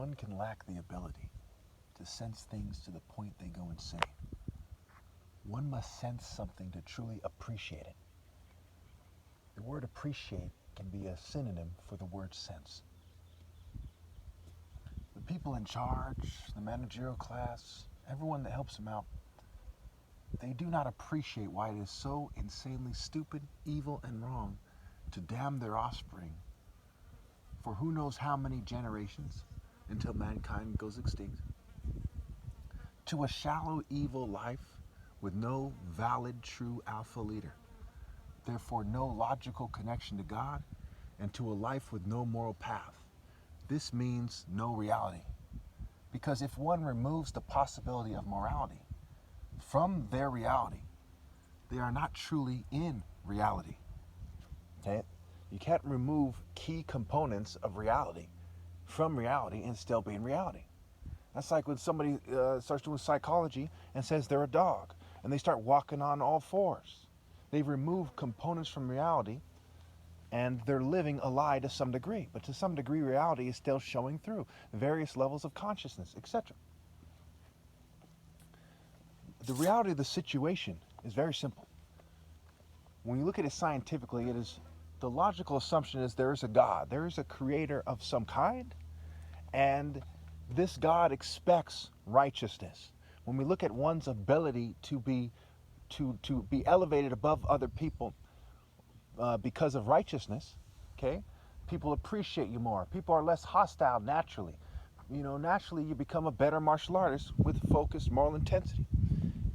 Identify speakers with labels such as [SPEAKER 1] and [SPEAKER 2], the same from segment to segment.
[SPEAKER 1] one can lack the ability to sense things to the point they go insane. One must sense something to truly appreciate it. The word appreciate can be a synonym for the word sense. The people in charge, the managerial class, everyone that helps them out, they do not appreciate why it is so insanely stupid, evil, and wrong to damn their offspring for who knows how many generations until mankind goes extinct, to a shallow, evil life with no valid, true alpha leader, therefore no logical connection to God, and to a life with no moral path. This means no reality. Because if one removes the possibility of morality from their reality, they are not truly in reality. Okay? You can't remove key components of reality from reality and still be in reality. That's like when somebody starts doing psychology and says they're a dog, and they start walking on all fours. They've removed components from reality, and they're living a lie to some degree. But to some degree, reality is still showing through various levels of consciousness, etc. The reality of the situation is very simple. When you look at it scientifically, it is the logical assumption is there is a God. There is a creator of some kind, and this God expects righteousness. When we look at one's ability to be elevated above other people because of righteousness, okay, people appreciate you more. People are less hostile naturally. You know, naturally you become a better martial artist with focused moral intensity,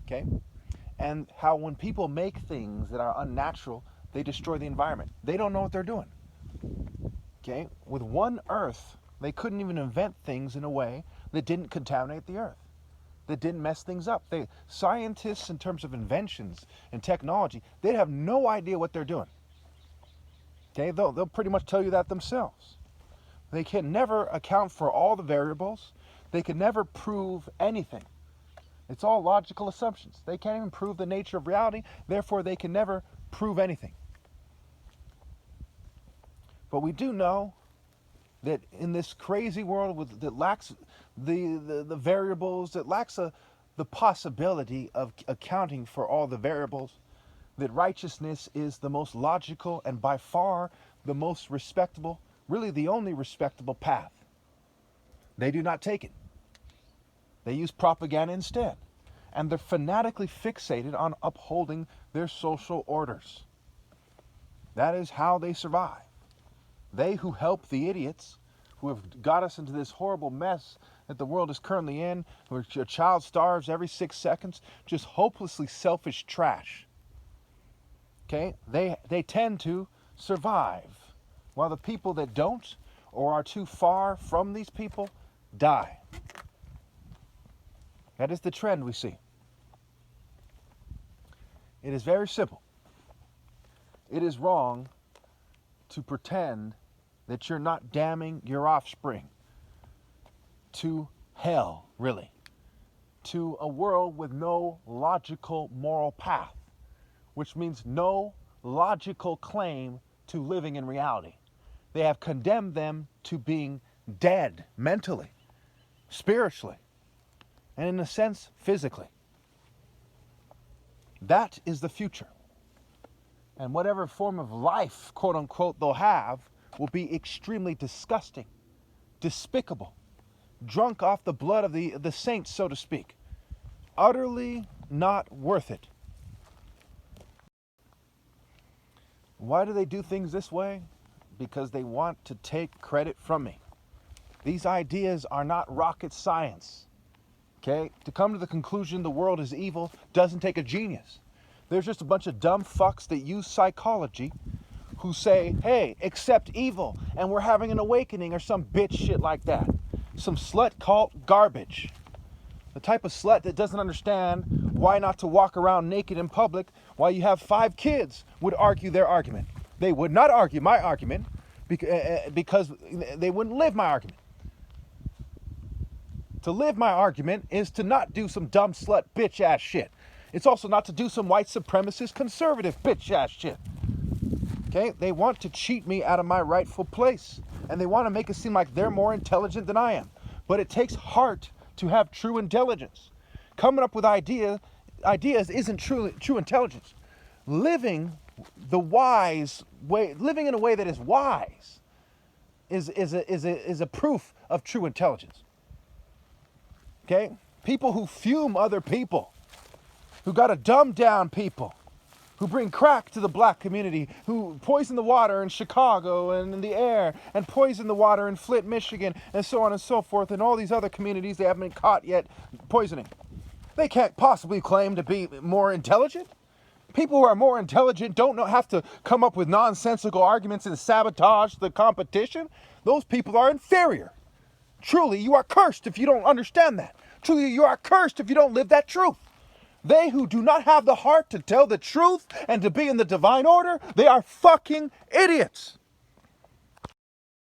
[SPEAKER 1] okay? And how when people make things that are unnatural, they destroy the environment. They don't know what they're doing, okay? With one earth, they couldn't even invent things in a way that didn't contaminate the earth, that didn't mess things up. Scientists, in terms of inventions and technology, they'd have no idea what they're doing. Okay, they'll pretty much tell you that themselves. They can never account for all the variables. They can never prove anything. It's all logical assumptions. They can't even prove the nature of reality, therefore they can never prove anything. But we do know that in this crazy world that lacks the variables, that lacks the possibility of accounting for all the variables, that righteousness is the most logical and by far the most respectable, really the only respectable path. They do not take it. They use propaganda instead. And they're fanatically fixated on upholding their social orders. That is how they survive. They who help the idiots who have got us into this horrible mess that the world is currently in, where a child starves every 6 seconds, just hopelessly selfish trash. Okay? They tend to survive, while the people that don't or are too far from these people die. That is the trend we see. It is very simple. It is wrong to pretend that you're not damning your offspring to hell, really, to a world with no logical moral path, which means no logical claim to living in reality. They have condemned them to being dead mentally, spiritually, and in a sense, physically. That is the future. And whatever form of life, quote unquote, they'll have will be extremely disgusting, despicable, drunk off the blood of the saints, so to speak. Utterly not worth it. Why do they do things this way? Because they want to take credit from me. These ideas are not rocket science. Okay? To come to the conclusion the world is evil doesn't take a genius. There's just a bunch of dumb fucks that use psychology who say, hey, accept evil and we're having an awakening or some bitch shit like that. Some slut cult garbage. The type of slut that doesn't understand why not to walk around naked in public while you have 5 kids would argue their argument. They would not argue my argument because they wouldn't live my argument. To live my argument is to not do some dumb slut bitch ass shit. It's also not to do some white supremacist conservative bitch ass shit. Okay? They want to cheat me out of my rightful place. And they want to make it seem like they're more intelligent than I am. But it takes heart to have true intelligence. Coming up with ideas isn't true intelligence. Living the wise way, living in a way that is wise, is a proof of true intelligence. Okay? People who fume other people, who got to dumb down people, who bring crack to the black community, who poison the water in Chicago and in the air, and poison the water in Flint, Michigan, and so on and so forth, and all these other communities they haven't been caught yet poisoning. They can't possibly claim to be more intelligent. People who are more intelligent don't have to come up with nonsensical arguments and sabotage the competition. Those people are inferior. Truly, you are cursed if you don't understand that. Truly, you are cursed if you don't live that truth. They who do not have the heart to tell the truth and to be in the divine order, they are fucking idiots.